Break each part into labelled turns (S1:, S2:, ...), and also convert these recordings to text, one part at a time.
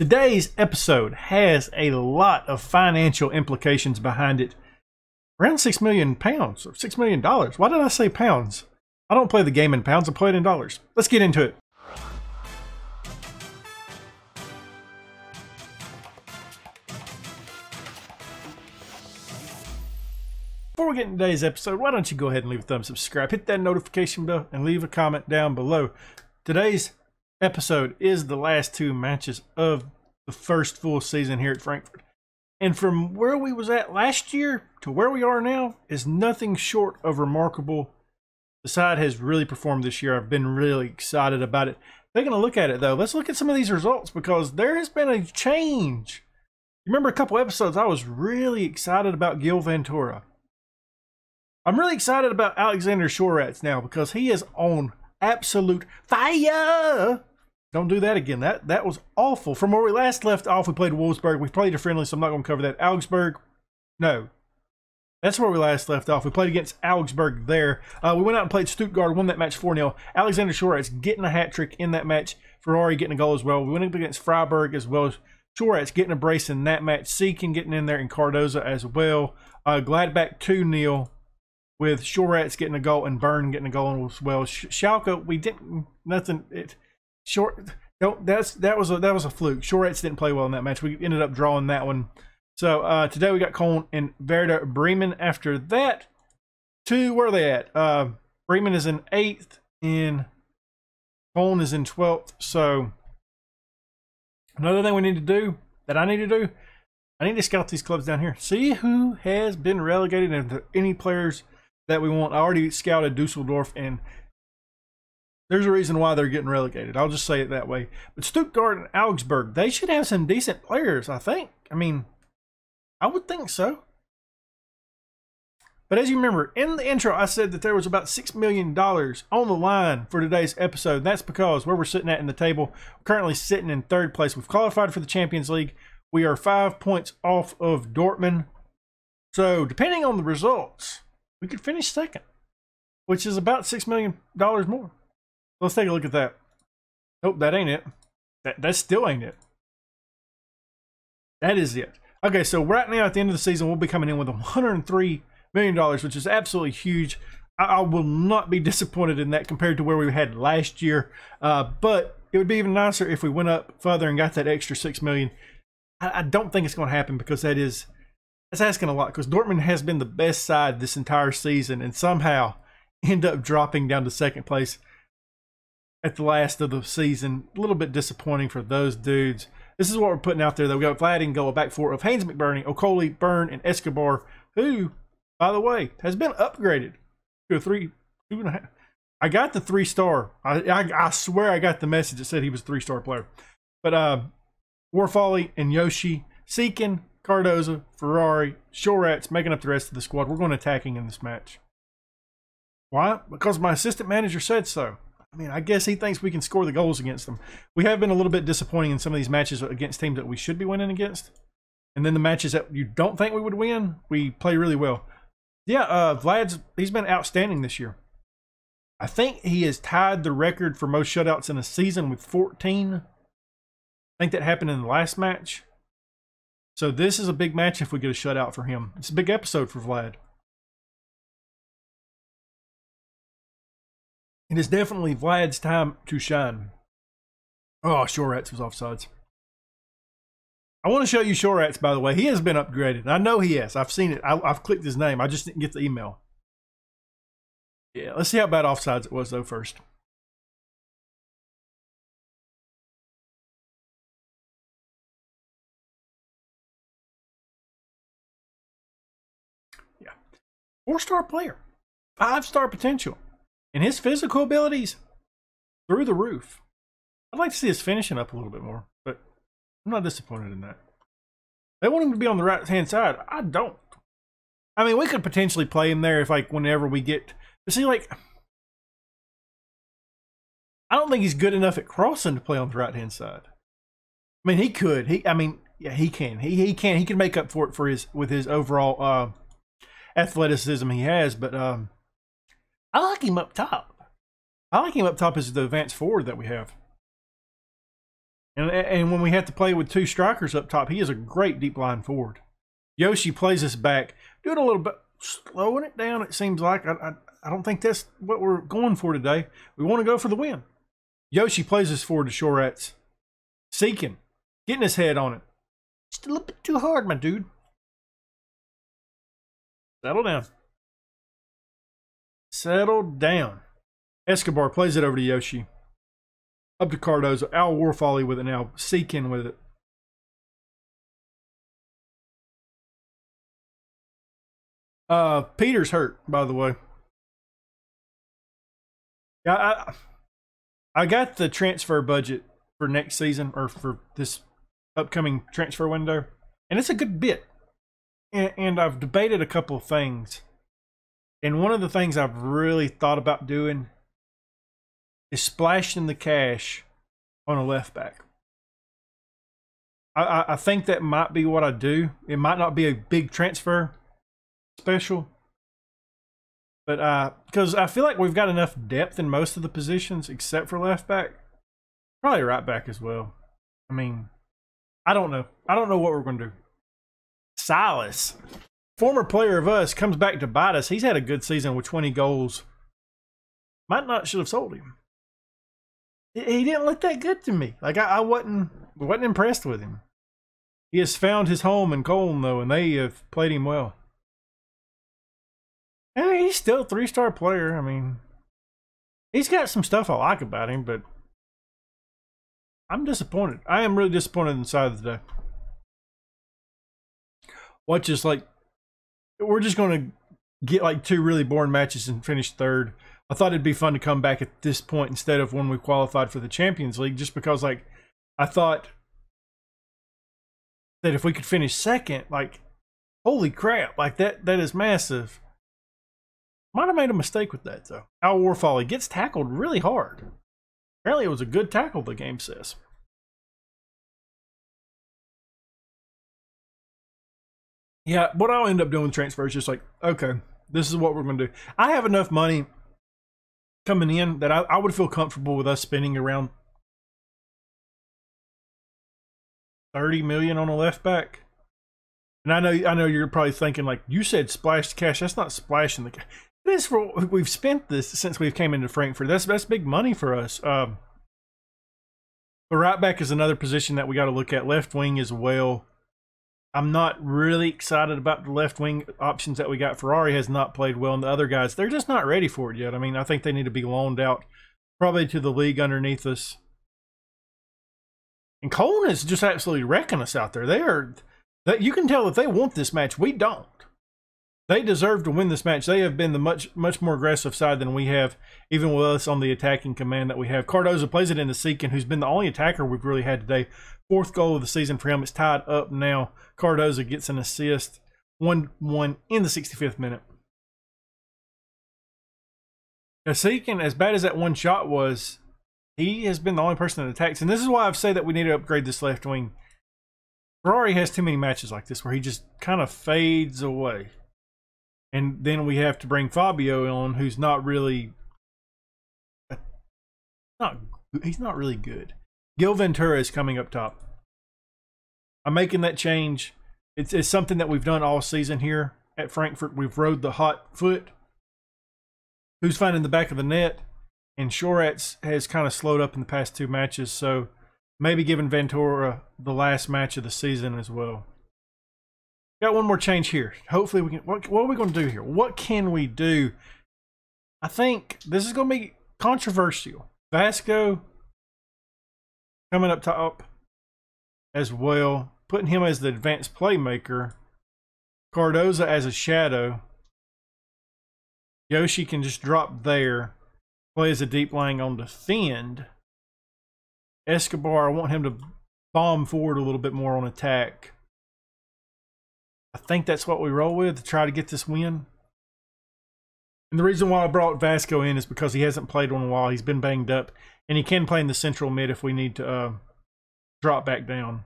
S1: Today's episode has a lot of financial implications behind it. Around £6 million, or $6 million. Why did I say pounds? I don't play the game in pounds, I play it in dollars. Let's get into it. Before we get into today's episode, why don't you go ahead and leave a thumbs up, subscribe, hit that notification bell, and leave a comment down below. Today's episode is the last two matches of the first full season here at Frankfurt. And from where we was at last year to where we are now is nothing short of remarkable. The side has really performed this year. I've been really excited about it. Taking a look at it though, let's look at some of these results because there has been a change. You remember a couple episodes I was really excited about Gil Ventura. I'm really excited about Alexander Shoratz now because he is on absolute fire. Don't do that again. That was awful. From where we last left off, we played Wolfsburg. We played a friendly, so I'm not going to cover that. Augsburg, no. That's where we last left off. We played against Augsburg there. We went out and played Stuttgart, won that match 4-0. Alexander Shoratz getting a hat trick in that match. Ferrari getting a goal as well. We went up against Freiburg as well as Shoratz getting a brace in that match. Seekin getting in there and Cardoza as well. Gladbach 2-0 with Shoratz getting a goal and Bern getting a goal as well. Schalke, we didn't, nothing. That was a fluke. Shoratz didn't play well in that match. We ended up drawing that one. So today we got Cologne and Werder Bremen. After that, where are they at? Bremen is in 8th and Cologne is in 12th. So another thing we need to do, I need to scout these clubs down here. See who has been relegated and if there are any players that we want. I already scouted Dusseldorf, and there's a reason why they're getting relegated. I'll just say it that way. But Stuttgart and Augsburg, they should have some decent players, I think. I mean, I would think so. But as you remember, in the intro, I said that there was about $6 million on the line for today's episode. That's because where we're sitting at in the table, we're currently sitting in 3rd place. We've qualified for the Champions League. We are 5 points off of Dortmund. So, depending on the results, we could finish 2nd, which is about $6 million more. Let's take a look at that. Nope, that ain't it. That still ain't it. That is it. Okay, so right now at the end of the season, we'll be coming in with $103 million, which is absolutely huge. I will not be disappointed in that compared to where we had last year. But it would be even nicer if we went up further and got that extra $6 million. I don't think it's going to happen because that's asking a lot. Because Dortmund has been the best side this entire season and somehow end up dropping down to 2nd place at the last of the season. A little bit disappointing for those dudes. This is what we're putting out there, though. We got Vlad and goal, a back four of Haynes McBurney, Okoli, Byrne, and Escobar, who, by the way, has been upgraded to a 2.5. I got the 3-star. I swear I got the message that said he was a 3-star player. But Warfali and Yoshi, Seekin, Cardoza, Ferrari, Shoratz making up the rest of the squad. We're going attacking in this match. Why? Because my assistant manager said so. I mean, I guess he thinks we can score the goals against them. We have been a little bit disappointing in some of these matches against teams that we should be winning against. And then the matches that you don't think we would win, we play really well. Yeah, he's been outstanding this year. I think he has tied the record for most shutouts in a season with 14. I think that happened in the last match. So this is a big match if we get a shutout for him. It's a big episode for Vlad. It is definitely Vlad's time to shine. Oh, Shoratz was offsides. I want to show you Shoratz, by the way. He has been upgraded. I know he has. I've seen it. I've clicked his name. I just didn't get the email. Yeah, let's see how bad offsides it was, though, first. Yeah. 4-star player. 5-star potential. And his physical abilities, through the roof. I'd like to see his finishing up a little bit more, but I'm not disappointed in that. They want him to be on the right-hand side. I don't. I mean, we could potentially play him there if, like, whenever we get... But see, like... I don't think he's good enough at crossing to play on the right-hand side. I mean, he could. Yeah, he can. He can. He can make up for it with his overall athleticism he has, but... I like him up top. I like him up top as the advanced forward that we have. And when we have to play with two strikers up top, he is a great deep line forward. Yoshi plays us back, doing a little bit, slowing it down, it seems like. I don't think that's what we're going for today. We want to go for the win. Yoshi plays us forward to Shoretz. Seeking, getting his head on it. Just a little bit too hard, my dude. Settle down. Settle down. Escobar plays it over to Yoshi. Up to Cardozo. Al Warfolly with it now. Seeking with it. Peter's hurt, by the way. Yeah, I got the transfer budget for next season, or for this upcoming transfer window, and it's a good bit. And I've debated a couple of things. And one of the things I've really thought about doing is splashing the cash on a left back. I think that might be what I do. It might not be a big transfer special, but because I feel like we've got enough depth in most of the positions except for left back. Probably right back as well. I mean, I don't know. I don't know what we're going to do. Silas, former player of us, comes back to bite us. He's had a good season with 20 goals. Might not should have sold him. He didn't look that good to me. Like I wasn't impressed with him. He has found his home in Colne though, and they have played him well. I mean, he's still a 3-star player. I mean, he's got some stuff I like about him, but I'm disappointed. I am really disappointed inside of the day. Watch us, like, we're just going to get like 2 really boring matches and finish 3rd. I thought it'd be fun to come back at this point instead of when we qualified for the Champions League, just because, like, I thought that if we could finish 2nd, like, holy crap, like that is massive. Might have made a mistake with that, though. Al Warfolly gets tackled really hard. Apparently it was a good tackle, the game says. Yeah, what I'll end up doing with transfer is just like, okay, this is what we're going to do. I have enough money coming in that I would feel comfortable with us spending around 30 million on a left back. And I know you're probably thinking, like, you said splash the cash. That's not splashing the cash. It is for, we've spent this since we've came into Frankfurt. That's big money for us. The right back is another position that we got to look at. Left wing as well. I'm not really excited about the left wing options that we got. Ferrari has not played well, and the other guys, they're just not ready for it yet. I mean, I think they need to be loaned out probably to the league underneath us. And Colne is just absolutely wrecking us out there. You can tell that they want this match. We don't. They deserve to win this match. They have been the much more aggressive side than we have, even with us on the attacking command that we have. Cardozo plays it into Seekin, who's been the only attacker we've really had today. 4th goal of the season for him. It's tied up now. Cardozo gets an assist. 1-1 in the 65th minute. Now, Seekin, as bad as that one shot was, he has been the only person that attacks. And this is why I've said that we need to upgrade this left wing. Ferrari has too many matches like this where he just kind of fades away. And then we have to bring Fabio on, who's not really... he's not really good. Gil Ventura is coming up top. I'm making that change. It's something that we've done all season here at Frankfurt. We've rode the hot foot. Who's finding the back of the net? And Shoretz has kind of slowed up in the past 2 matches, so maybe giving Ventura the last match of the season as well. Got one more change here. Hopefully we can... What are we going to do here? What can we do? I think this is going to be controversial. Vasco coming up top as well. Putting him as the advanced playmaker. Cardozo as a shadow. Yoshi can just drop there. Play as a deep lying on defend. Escobar, I want him to bomb forward a little bit more on attack. I think that's what we roll with to try to get this win. And the reason why I brought Vasco in is because he hasn't played one in a while. He's been banged up. And he can play in the central mid if we need to drop back down.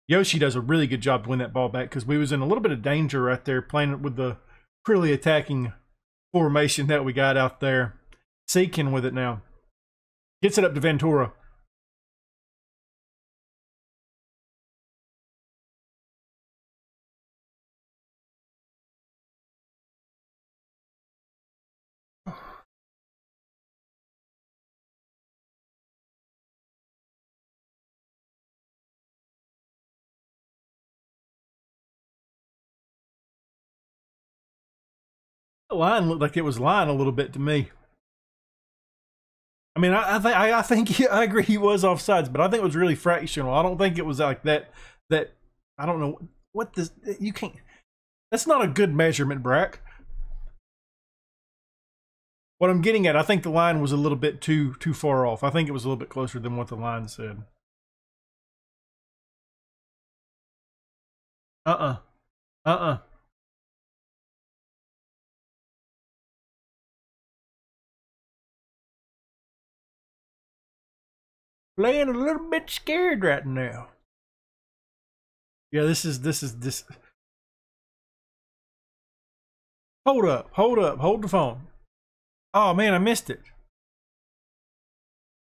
S1: Yoshi does a really good job to win that ball back because we was in a little bit of danger right there playing with the purely attacking formation that we got out there. Seeking with it now. Gets it up to Ventura. line looked like it was lying a little bit to me. I mean, I think I agree he was offsides, but I think it was really fractional. I don't think it was like that. I don't know what this. You can't. That's not a good measurement, Brack. What I'm getting at, I think the line was a little bit too far off. I think it was a little bit closer than what the line said. Playing a little bit scared right now. Yeah, this. Hold up, hold the phone. Oh man, I missed it.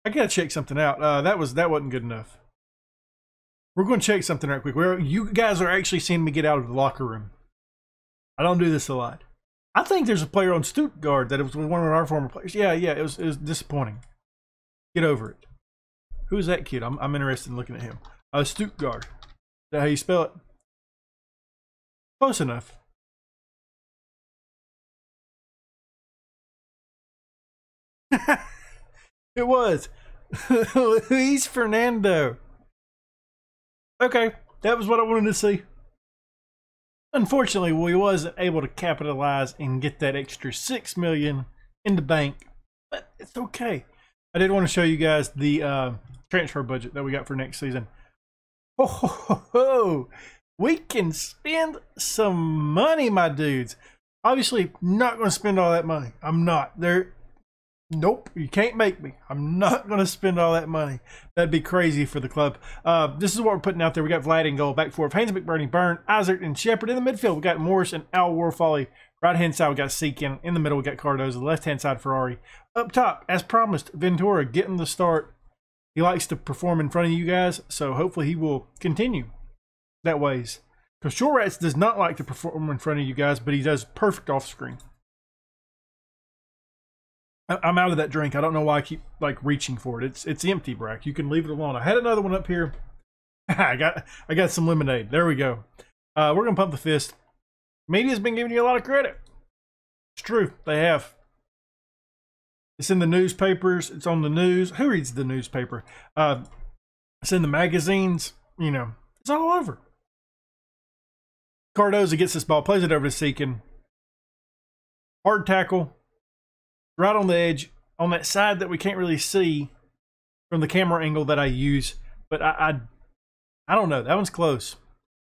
S1: I gotta check something out. That wasn't good enough. We're going to check something right quick. You guys are actually seeing me get out of the locker room. I don't do this a lot. I think there's a player on Stuttgart that it was one of our former players. Yeah, it was disappointing. Get over it. Who's that kid? I'm interested in looking at him. Stuttgart. Is that how you spell it? Close enough. It was Luis Fernando. Okay, that was what I wanted to see. Unfortunately, we wasn't able to capitalize and get that extra $6 million in the bank, but it's okay. I did want to show you guys the transfer budget that we got for next season. Oh, we can spend some money, my dudes. Obviously, not going to spend all that money. I'm not. Nope, you can't make me. I'm not going to spend all that money. That'd be crazy for the club. This is what we're putting out there. We got Vlad in goal, back four of Haynes, McBurney, Byrne, Isaac, and Shepard. In the midfield, we got Morris and Al Warfolly. Right-hand side, we got Seekin. In the middle, we got Cardozo. The left-hand side, Ferrari. Up top, as promised, Ventura getting the start. He likes to perform in front of you guys, so hopefully he will continue that ways. Because Short Rats does not like to perform in front of you guys, but he does perfect off-screen. I'm out of that drink. I don't know why I keep like reaching for it. It's empty, Brack. You can leave it alone. I had another one up here. I got some lemonade. There we go. We're gonna pump the fist. Media's been giving you a lot of credit. It's true. They have. It's in the newspapers. It's on the news. Who reads the newspaper? It's in the magazines. You know, it's all over. Cardozo gets this ball, plays it over to Seekin. Hard tackle. Right on the edge, on that side that we can't really see from the camera angle that I use. But I don't know. That one's close.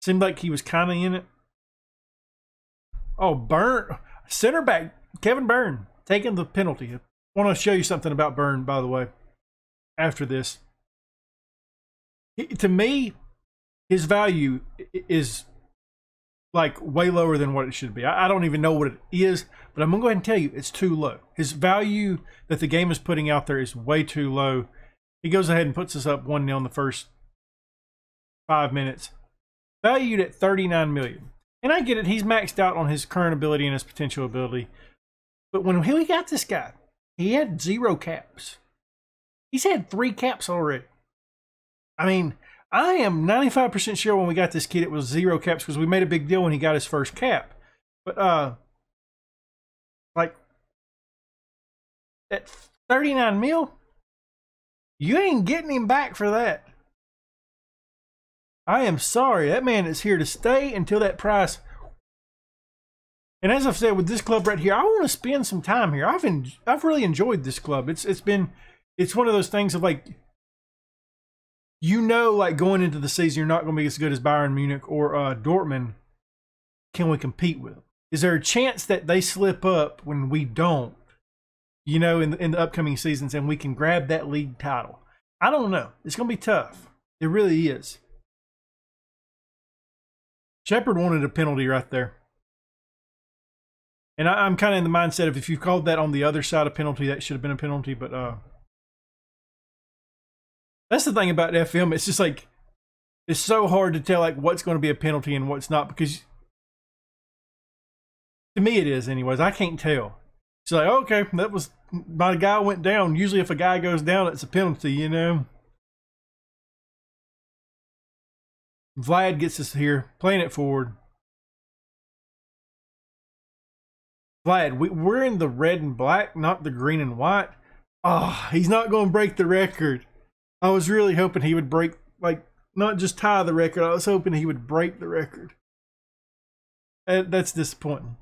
S1: Seemed like he was kind of in it. Oh, Byrne. Center back, Kevin Byrne, taking the penalty. I want to show you something about Byrne, by the way, after this. To me, his value is like way lower than what it should be. I don't even know what it is, but I'm gonna go ahead and tell you it's too low. His value that the game is putting out there is way too low. He goes ahead and puts us up 1-0 in the first 5 minutes. Valued at $39 million. And I get it, he's maxed out on his current ability and his potential ability. But when we got this guy, he had 0 caps. He's had 3 caps already. I mean, I am 95% sure when we got this kid, it was 0 caps because we made a big deal when he got his first cap. But, like, at 39 mil, you ain't getting him back for that. I am sorry. That man is here to stay until that price. And as I've said with this club right here, I want to spend some time here. I've really enjoyed this club. It's one of those things of like, you know, like going into the season, you're not going to be as good as Bayern Munich or Dortmund. Can we compete with them? Is there a chance that they slip up when we don't, you know, in the upcoming seasons and we can grab that league title? I don't know. It's going to be tough. It really is. Shepard wanted a penalty right there. And I'm kind of in the mindset of if you called that on the other side of penalty, that should have been a penalty, but that's the thing about FM. It's just like, it's so hard to tell like what's going to be a penalty and what's not, because to me it is anyways. I can't tell. It's like, okay, that was, my guy went down. Usually if a guy goes down, it's a penalty, you know. Vlad gets us here, playing it forward. Vlad, we're in the red and black, not the green and white. Oh, he's not going to break the record. I was really hoping he would break, like, not just tie the record. I was hoping he would break the record. That's disappointing.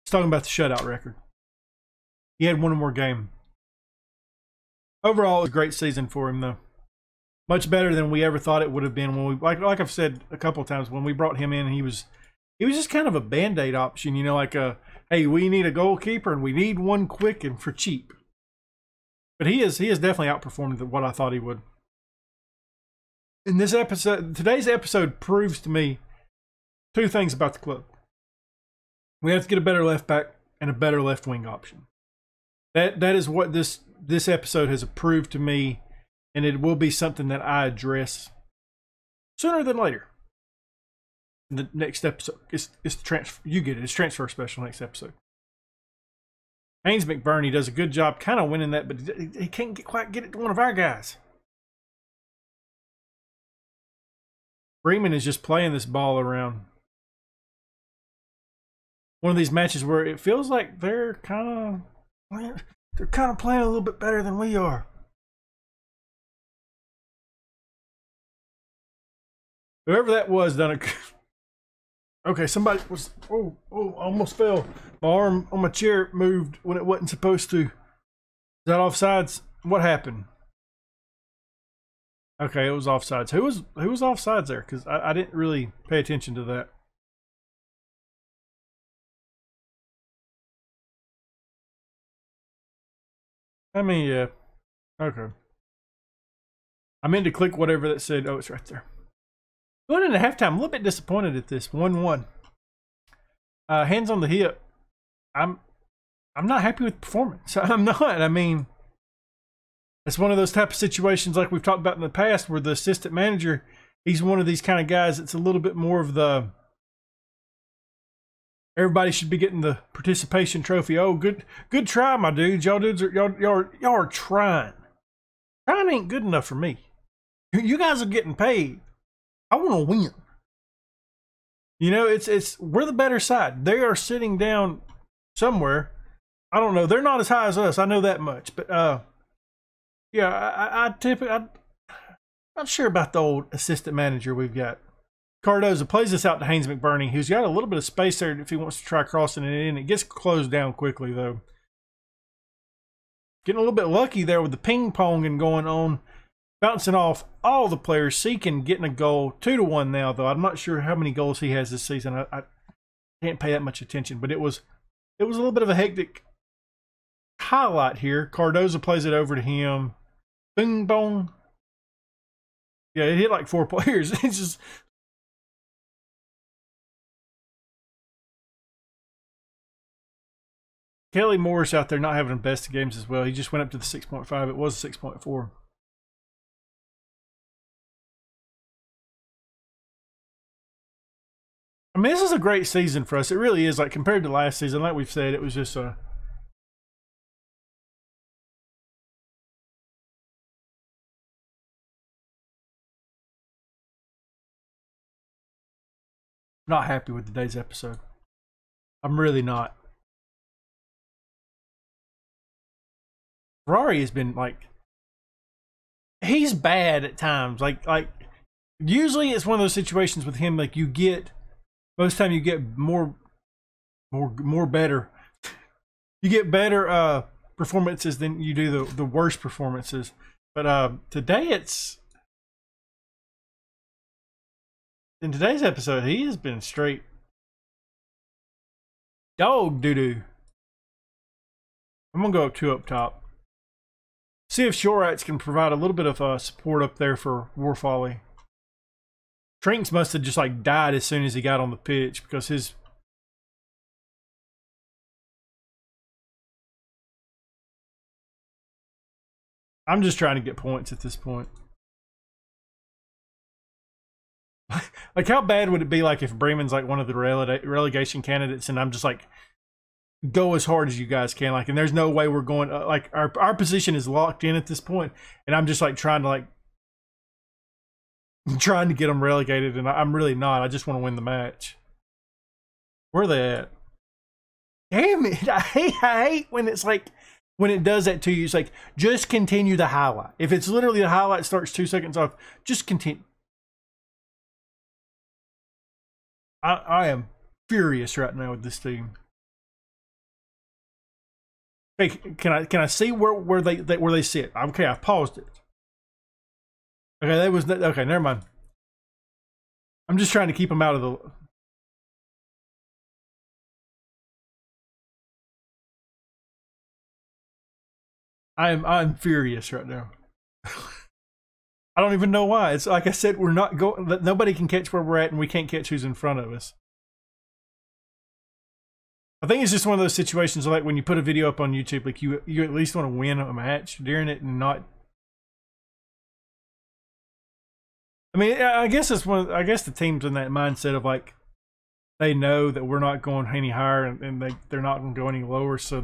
S1: He's talking about the shutout record. He had one more game. Overall, it was a great season for him, though. Much better than we ever thought it would have been when we, like I've said a couple of times, when we brought him in, he was just kind of a Band-Aid option, you know, like hey, we need a goalkeeper and we need one quick and for cheap. But he has definitely outperformed what I thought he would. In this episode, today's episode proves to me two things about the club. We have to get a better left back and a better left wing option. That is what this episode has proved to me, and it will be something that I address sooner than later. The next episode, it's the transfer. You get it. It's transfer special next episode. Haynes McBurney does a good job kind of winning that, but he can't quite get it to one of our guys. Freeman is just playing this ball around. One of these matches where it feels like they're kind of playing a little bit better than we are. Whoever that was done it. Okay, somebody was. Oh, almost fell. My arm on my chair moved when it wasn't supposed to. Is that offsides? What happened? Okay, it was offsides. Who was offsides there? Because I didn't really pay attention to that. I mean, yeah. Okay. I meant to click whatever that said. Oh, it's right there. Going into halftime, a little bit disappointed at this 1-1. Hands on the hip. I'm not happy with the performance. I'm not. I mean, it's one of those type of situations like we've talked about in the past where the assistant manager, he's one of these kind of guys that's a little bit more of the everybody should be getting the participation trophy. Oh, good try, my dudes. Y'all dudes are y'all are trying. Trying ain't good enough for me. You guys are getting paid. I want to win. You know, it's we're the better side. They are sitting down somewhere. I don't know. They're not as high as us. I know that much. But yeah, I'm not sure about the old assistant manager we've got. Cardozo plays this out to Haynes McBurney, who's got a little bit of space there if he wants to try crossing it in. It gets closed down quickly though. Getting a little bit lucky there with the ping ponging going on. Bouncing off all the players, seeking getting a goal. 2-1 now, though. I'm not sure how many goals he has this season. I can't pay that much attention, but it was a little bit of a hectic highlight here. Cardozo plays it over to him. Bing bong. Yeah, it hit like 4 players. It's just Kelly Morris out there not having the best of games as well. He just went up to the 6.5. It was 6.4. I mean, this is a great season for us. It really is. Like, compared to last season, like we've said, it was just a... Not happy with today's episode. I'm really not. Ferrari has been, like... He's bad at times. Like usually it's one of those situations with him, like, you get... Most of the time you get more better. You get better performances than you do the worst performances. But today in today's episode, he has been straight dog doo-doo. I'm going to go up 2 up top. See if Shorats can provide a little bit of support up there for Warfolly. Trinks must have just like died as soon as he got on the pitch because his... I'm just trying to get points at this point. Like, how bad would it be like if Bremen's like one of the relegation candidates and I'm just like, go as hard as you guys can, like, and there's no way we're going, like, our position is locked in at this point, and I'm just like trying to get them relegated, and I'm really not. I just want to win the match. Where are they at? Damn it. I hate when it's like, when it does that to you. It's like, just continue the highlight. If it's literally the highlight starts 2 seconds off, just continue. I am furious right now with this team. Hey, can I see where they sit? Okay, I've paused it. Okay, that was okay. Never mind. I'm just trying to keep them out of the. I'm furious right now. I don't even know why. It's like I said, we're not going. Nobody can catch where we're at, and we can't catch who's in front of us. I think it's just one of those situations like when you put a video up on YouTube, like you at least want to win a match during it and not. I mean, I guess it's one. I guess the team's in that mindset of like they know that we're not going any higher, and they're not going to go any lower, so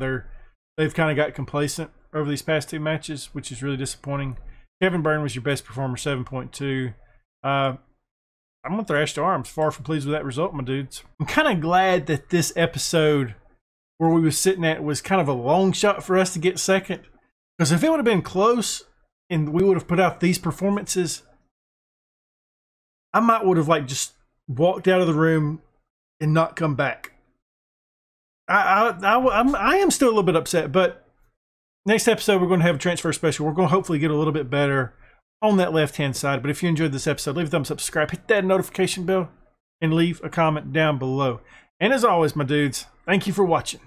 S1: they've kind of got complacent over these past 2 matches, which is really disappointing. Kevin Byrne was your best performer, 7.2. I'm gonna thrash the arms. Far from pleased with that result, my dudes. I'm kind of glad that this episode where we was sitting at was kind of a long shot for us to get second, because if it would have been close and we would have put out these performances, I might would have like just walked out of the room and not come back. I am still a little bit upset, but next episode we're going to have a transfer special. We're going to hopefully get a little bit better on that left-hand side. But if you enjoyed this episode, leave a thumbs up, subscribe, hit that notification bell, and leave a comment down below. And as always, my dudes, thank you for watching.